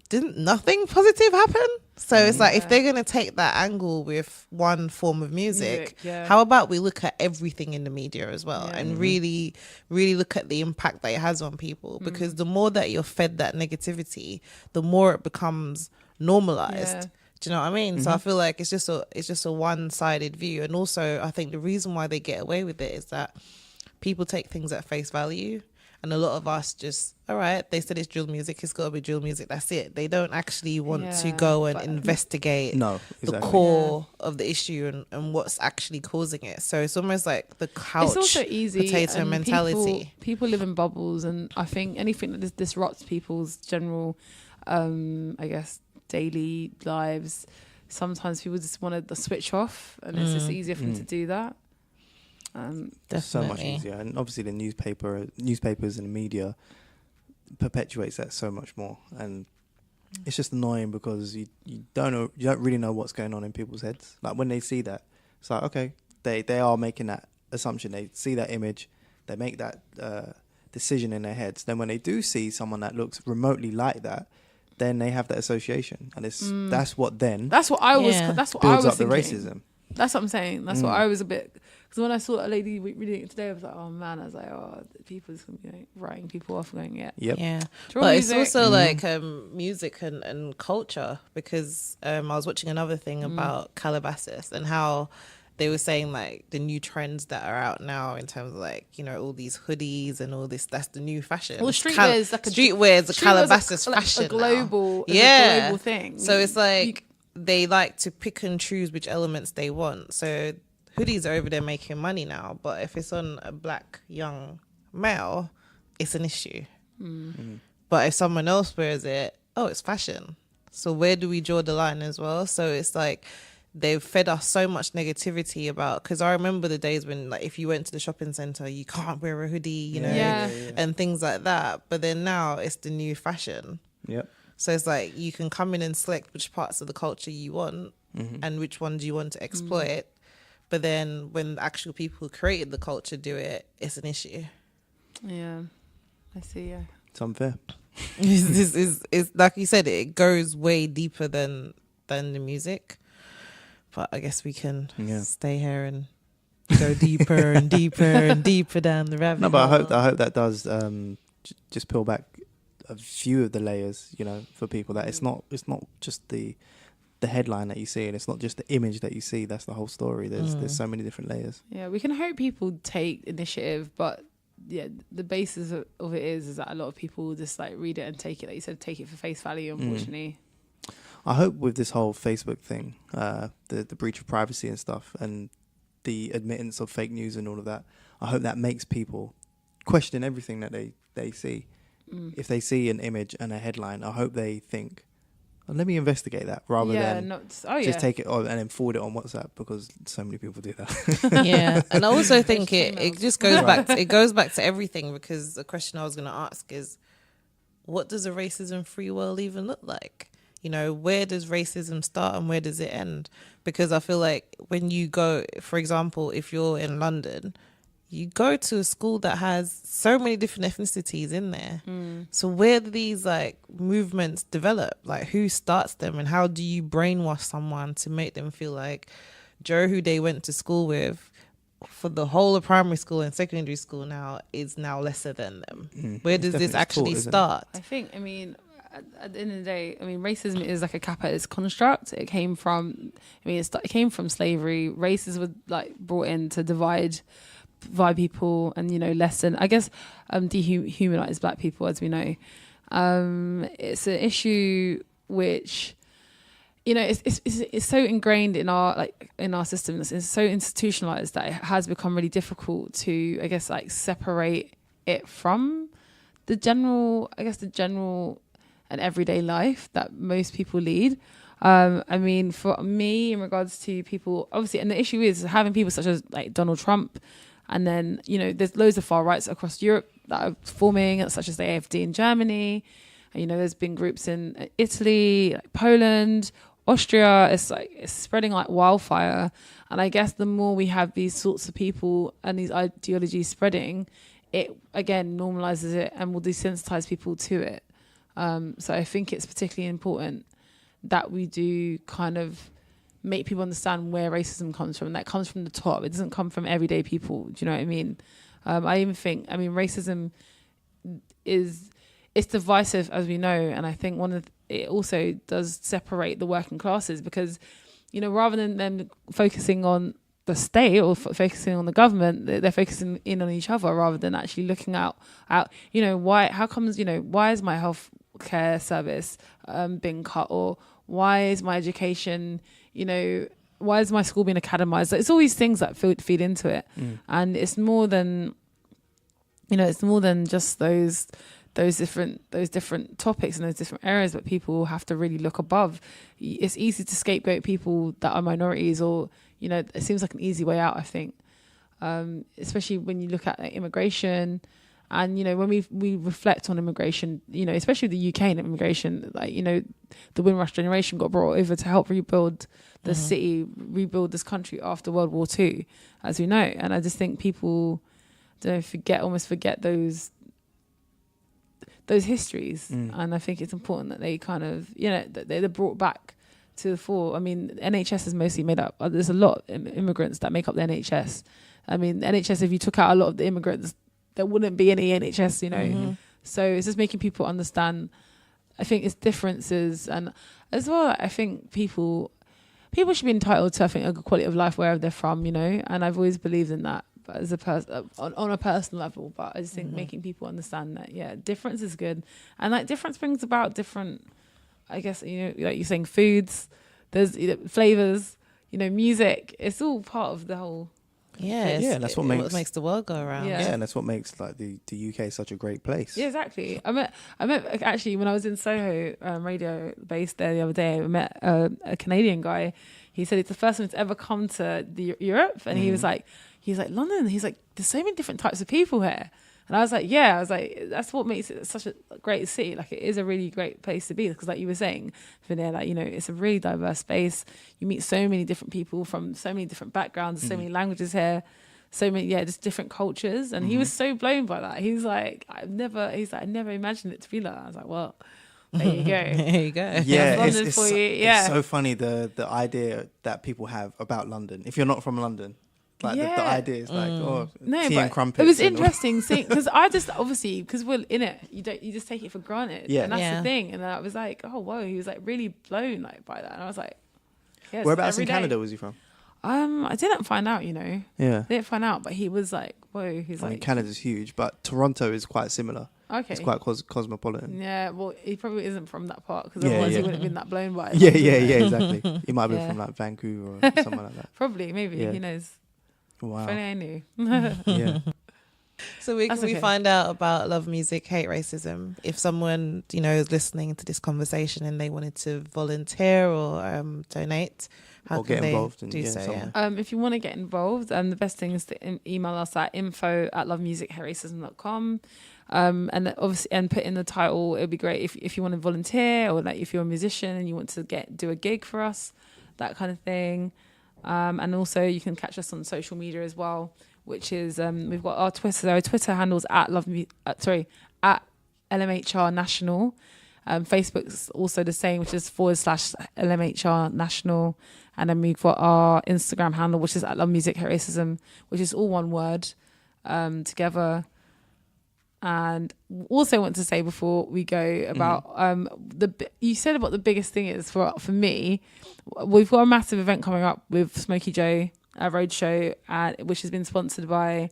didn't nothing positive happen? So it's like, if they're going to take that angle with one form of music, how about we look at everything in the media as well, and really, really look at the impact that it has on people, because the more that you're fed that negativity, the more it becomes normalized. Do you know what I mean? So I feel like it's just a one-sided view. And also I think the reason why they get away with it is that people take things at face value, and a lot of us just, all right, they said it's drill music, it's got to be drill music, that's it. They don't actually want to go and investigate the core of the issue and what's actually causing it. So it's almost like the couch it's also easy potato mentality. People live in bubbles, and I think anything that disrupts people's general I guess daily lives, sometimes people just want to switch off, and it's just easier for them to do that. Definitely. So much easier, and obviously the newspapers and the media perpetuates that so much more, and it's just annoying because you don't really know what's going on in people's heads. Like when they see that, it's like, okay, they are making that assumption, they see that image, they make that decision in their heads. Then when they do see someone that looks remotely like that, then they have that association, and that's what I was builds up thinking. the racism. That's what I'm saying. That's what I was a bit, because when I saw a lady reading it today, I was like, oh man, I was like, oh, people is going to be writing people off, going, yeah. But it's also like music and culture, because I was watching another thing about Calabasas and how they were saying like the new trends that are out now in terms of like, you know, all these hoodies and all this, that's the new fashion. Well, streetwear is like a Calabasas fashion, a global thing. So it's like they like to pick and choose which elements they want. So hoodies are over there making money now, but if it's on a black young male, it's an issue. But if someone else wears it, oh, it's fashion. So where do we draw the line as well? So it's like they've fed us so much negativity about, because I remember the days when, like, if you went to the shopping centre, you can't wear a hoodie, you know, and things like that. But then now it's the new fashion. Yep. So it's like you can come in and select which parts of the culture you want and which ones you want to exploit. But then when the actual people who created the culture do it, it's an issue. Yeah, I see. Yeah, it's unfair. It's like you said, it goes way deeper than the music. But I guess we can stay here and go deeper and deeper and deeper down the rabbit hole. No, but I hope that does just peel back a few of the layers, you know, for people, that it's not just the headline that you see, and it's not just the image that you see. That's the whole story. There's so many different layers. Yeah, we can hope people take initiative, but yeah, the basis of it is that a lot of people just like read it and take it, like you said, take it for face value, unfortunately. I hope with this whole Facebook thing, the breach of privacy and stuff, and the admittance of fake news and all of that, I hope that makes people question everything that they see. If they see an image and a headline, I hope they think, let me investigate that, rather than just take it on and then forward it on WhatsApp, because so many people do that. Yeah, and I also think it just goes back. It goes back to everything, because the question I was going to ask is, what does a racism-free world even look like? You know, where does racism start and where does it end? Because I feel like when you go, for example, if you're in London, you go to a school that has so many different ethnicities in there. So where do these like movements develop? Like, who starts them, and how do you brainwash someone to make them feel like Joe, who they went to school with for the whole of primary school and secondary school now, is now lesser than them? Where does this actually start? I think, I mean, at the end of the day, I mean, racism is like a capitalist construct. It came from, it came from slavery. Races were like brought in to divide people and, you know, lessen, I guess, dehumanize black people, as we know. It's an issue which, you know, it's so ingrained in our system. It's so institutionalized that it has become really difficult to, I guess, like separate it from the general and everyday life that most people lead. I mean, for me, in regards to people, obviously, and the issue is having people such as like Donald Trump, and then, you know, there's loads of far rights across Europe that are forming, such as the AfD in Germany. And, you know, there's been groups in Italy, like Poland, Austria. It's spreading like wildfire. And I guess the more we have these sorts of people and these ideologies spreading, it again normalizes it and will desensitize people to it. So I think it's particularly important that we do kind of make people understand where racism comes from. That comes from the top. It doesn't come from everyday people. Do you know what I mean? I even think, racism it's divisive, as we know. And I think it also does separate the working classes, because, you know, rather than them focusing on the state or focusing on the government, they're focusing in on each other rather than actually looking out, you know, why is my health care service being cut, or why is my education, you know, why is my school being academized? It's all these things that feed into it. And it's more than, you know, it's more than just those different topics and those different areas, but people have to really look above. It's easy to scapegoat people that are minorities, or, you know, it seems like an easy way out, I think, especially when you look at immigration. And, you know, when we reflect on immigration, you know, especially the UK and immigration, like, you know, the Windrush generation got brought over to help rebuild the city, rebuild this country after World War II, as we know. And I just think people almost forget those histories. And I think it's important that they kind of, you know, that they're brought back to the fore. I mean, NHS is mostly made up. There's a lot of immigrants that make up the NHS. I mean, NHS, if you took out a lot of the immigrants, there wouldn't be any NHS, you know. So it's just making people understand, I think, its differences. And as well, I think people should be entitled to, I think, a good quality of life wherever they're from, you know. And I've always believed in that, but as a person, on a personal level. But I just think making people understand that, yeah, difference is good. And like difference brings about different, I guess, you know, like you're saying, foods, there's, you know, flavors. music. It's all part of the whole. Yeah, that's what makes the world go around. Yeah, and that's what makes like the UK such a great place. Yeah, exactly. I met actually when I was in Soho, radio based there the other day. I met a Canadian guy. He said it's the first time he's ever come to Europe, and he was like London. He's like, there's so many different types of people here. And I was like, that's what makes it such a great city. Like, it is a really great place to be, because like you were saying, Vinay, like, it's a really diverse space. You meet so many different people from so many different backgrounds, so many languages here, so many, just different cultures. And he was so blown by that. He's like, I never imagined it to be like that. I was like, well, there you go. There you go. Yeah, it's so funny the idea that people have about London. If you're not from London, like the idea is like, tea and crumpets. It was interesting seeing, because I just obviously, because we're in it, you just take it for granted. Yeah, and that's the thing. And then I was like, oh whoa, he was like really blown like by that. And I was like, yes, whereabouts in Canada was he from? I didn't find out. Yeah, I didn't find out. But he was like, whoa, he's like, Canada's huge, but Toronto is quite similar. Okay, it's quite cosmopolitan. Yeah, well, he probably isn't from that part, because otherwise he wouldn't have been that blown by it. Yeah, exactly. He might have been from like Vancouver or something like that. Probably, maybe. Who knows? Wow. If only I knew. Yeah. So we find out about Love Music, Hate Racism. If someone, is listening to this conversation and they wanted to volunteer or donate, how can they do so? Yeah. If you want to get involved, the best thing is to email us at info@lovemusichateracism.com. And obviously, and put in the title. It'd be great if you want to volunteer, or like if you're a musician and you want to do a gig for us, that kind of thing. And also you can catch us on social media as well, which is we've got our Twitter handles at LMHR National. Facebook's also the same, which is /LMHR National. And then we've got our Instagram handle, which is at Love Music Hate Racism, which is all one word together. And also want to say before we go about you said about the biggest thing is for me, we've got a massive event coming up with Smokey Joe, a road show, which has been sponsored by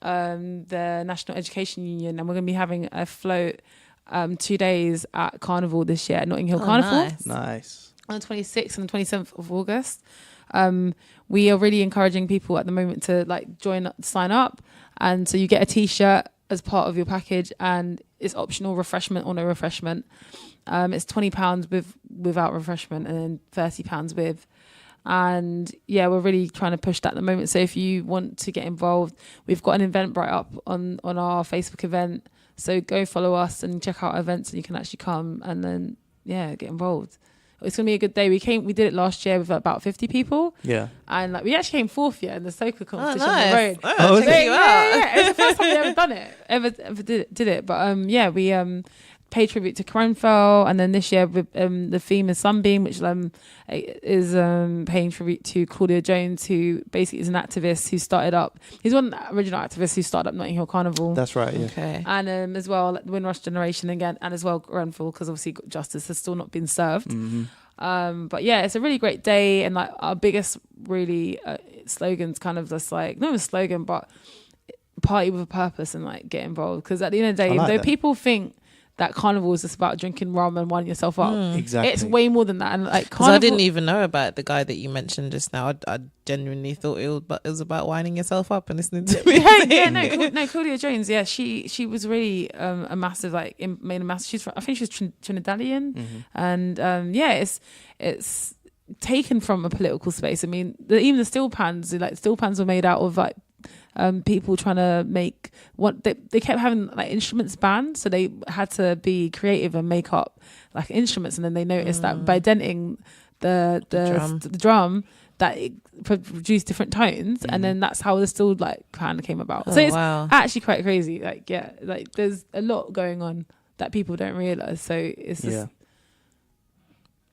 the National Education Union, and we're going to be having a float 2 days at Carnival this year, Notting Hill Carnival. Nice. On the 26th and the 27th of August. We are really encouraging people at the moment to sign up, and so you get a t-shirt as part of your package, and it's optional refreshment or no refreshment. It's £20 without refreshment, and then £30 with. And yeah, we're really trying to push that at the moment. So if you want to get involved, we've got an Eventbrite up on our Facebook event. So go follow us and check out our events, and you can actually come and then get involved. It's gonna be a good day. We did it last year with about 50 people. Yeah. And we actually came fourth year in the soca competition nice. on the road. Check you out. Yeah. It's the first time we ever done it. Ever did it. But we paid tribute to Grenfell, and then this year with the theme is Sunbeam, which is paying tribute to Claudia Jones, who basically is an activist who started up. He's one of the original activists who started up Notting Hill Carnival. That's right. Yeah. Okay. And as well, the Windrush generation again, and as well Grenfell, because obviously justice has still not been served. Mm-hmm. But yeah, it's a really great day, and our biggest really slogan's kind of just not a slogan, but party with a purpose and get involved. Because at the end of the day, though people think that Carnival is just about drinking rum and winding yourself up. Exactly. It's way more than that. And Carnival, I didn't even know about the guy that you mentioned just now. I genuinely thought it was about winding yourself up and listening to music. No, Claudia Jones. Yeah, she was really a massive made a massive. She's I think she's Trinidadian, and it's taken from a political space. I mean, even the steel pans were made out of people trying to make what they kept having instruments banned, so they had to be creative and make up instruments, and then they noticed that by denting the drum that it produced different tones, and then that's how the steel pan came about. So it's actually quite crazy. There's a lot going on that people don't realize. So it's just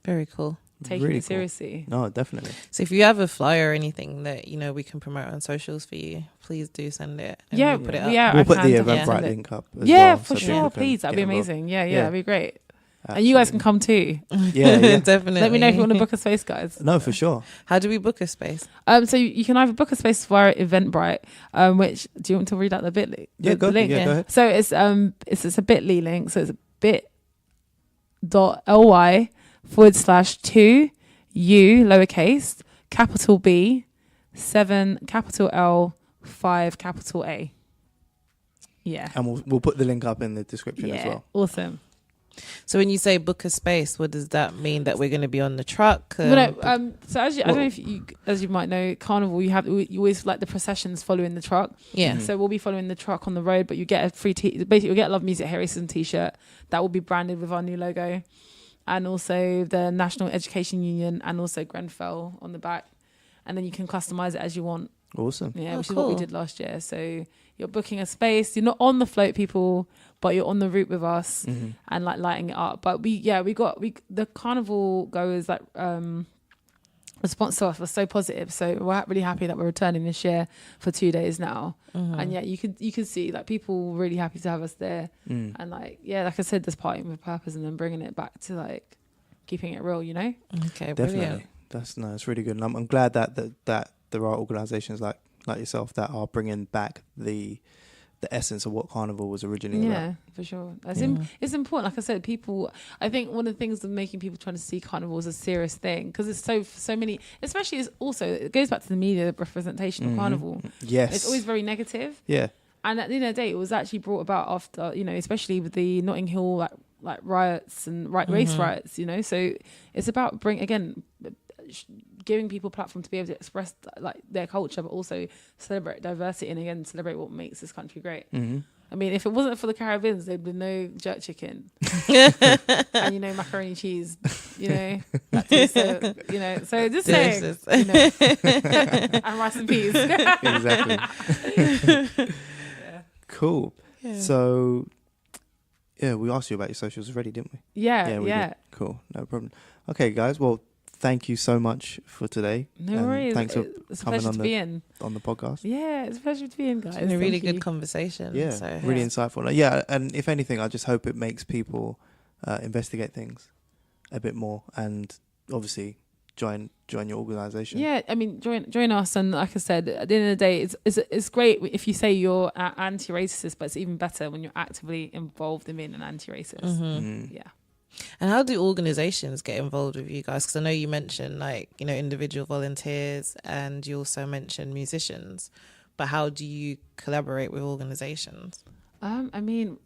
very cool. Taking really it seriously. Cool. No, definitely. So if you have a flyer or anything that we can promote on socials for you, please do send it. Yeah, we'll put it up. Yeah, we'll put the Eventbrite link up as well. Yeah, for sure. Please, that'd be amazing. Yeah, that'd be great. Absolutely. And you guys can come too. Yeah, definitely. Let me know if you want to book a space, guys. No, for sure. How do we book a space? So you can either book a space via Eventbrite, which do you want to read out the bit? Go ahead. So it's a bit.ly link. So it's bit.ly/2U lowercase capital B, 7 capital L, 5 capital A. Yeah. And we'll put the link up in the description as well. Awesome. So when you say book a space, what does that mean? That we're going to be on the truck? So as you, I don't know if you, as you might know, Carnival, you always like the processions following the truck. Yeah. So we'll be following the truck on the road, but you get a free basically you'll get a Love Music Hate Racism t-shirt that will be branded with our new logo, and also the National Education Union, and also Grenfell on the back, and then you can customize it as you want. Awesome. Yeah, which is what we did last year. So you're booking a space. You're not on the float, people, but you're on the route with us and like lighting it up. But the Carnival goers like response to us was so positive. So we're really happy that we're returning this year for 2 days now. And yeah, you can see like people really happy to have us there. And like like I said, this partying with purpose and then bringing it back to like keeping it real, you know. Okay, definitely. brilliant. That's really good. And I'm glad that there are organisations like yourself that are bringing back the essence of what Carnival was originally about. Yeah, for sure. It's important. Like I said, people, I think one of the things of making people trying to see Carnival is a serious thing, because it's so many, especially it goes back to the media representation of Carnival. Yes. It's always very negative. Yeah. And at the end of the day, it was actually brought about after, you know, especially with the Notting Hill like riots and race riots, you know. So it's about giving people a platform to be able to express like their culture, but also celebrate diversity and again celebrate what makes this country great. I mean, if it wasn't for the Caribbeans, there'd be no jerk chicken and, you know, macaroni cheese, you know, you know, so just saying, you know, and rice and peas. Exactly. Cool. Yeah. So yeah, we asked you about your socials already, didn't we? Yeah. We did. Cool, no problem. Okay, guys, well, thank you so much for today. No worries. Thanks for coming on the podcast. Yeah, it's a pleasure to be in, guys. It's been a really good conversation. Yeah, so, really insightful. Yeah, and if anything, I just hope it makes people investigate things a bit more, and obviously join your organisation. Yeah, I mean, join us. And like I said, at the end of the day, it's great if you say you're anti-racist, but it's even better when you're actively involved in being an anti-racist. Yeah. And how do organizations get involved with you guys? Because I know you mentioned like, you know, individual volunteers, and you also mentioned musicians, but how do you collaborate with organizations? I mean,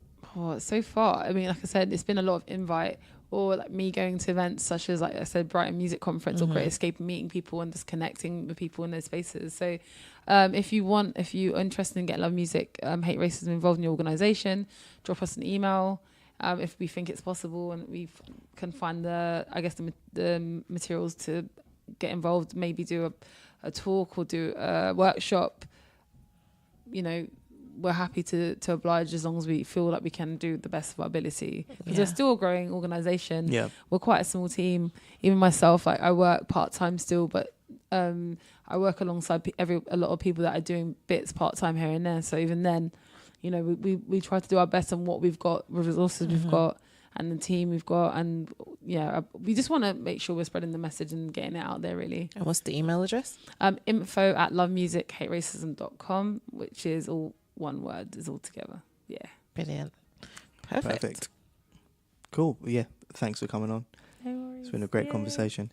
so far, I mean, like I said, it's been a lot of invite, or like me going to events such as, like I said, Brighton Music Conference or Great Escape, and meeting people and just connecting with people in those spaces. So if you're interested in getting Love Music Hate Racism involved in your organisation, drop us an email if we think it's possible, and we can find the materials to get involved, maybe do a talk or do a workshop. You know, we're happy to oblige as long as we feel like we can do the best of our ability. Because we're still a growing organisation. Yeah. We're quite a small team. Even myself, like I work part-time still, but I work alongside a lot of people that are doing bits part-time here and there. So even then, you know, we try to do our best on what we've got, the resources we've got, and the team we've got. And we just want to make sure we're spreading the message and getting it out there, really. And what's the email address? info@lovemusichateracism.com, which is all one word, is all together. Yeah. Brilliant. Perfect. Cool. Yeah. Thanks for coming on. No worries. It's been a great conversation.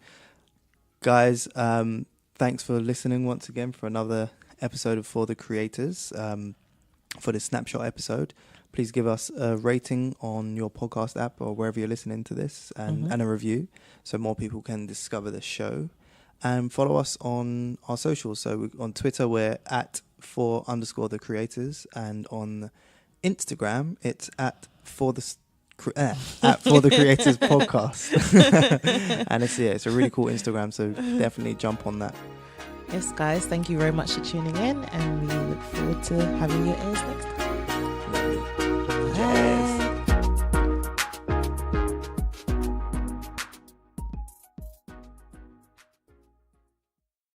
Guys, thanks for listening once again for another episode of For the Creators. For this snapshot episode, please give us a rating on your podcast app or wherever you're listening to this, and a review so more people can discover the show. And follow us on our socials. So on Twitter, we're @for_the_creators, and on Instagram, it's @for the creators podcast. And it's a really cool Instagram, so definitely jump on that. Yes, guys, thank you very much for tuning in, and we look forward to having your ears next time.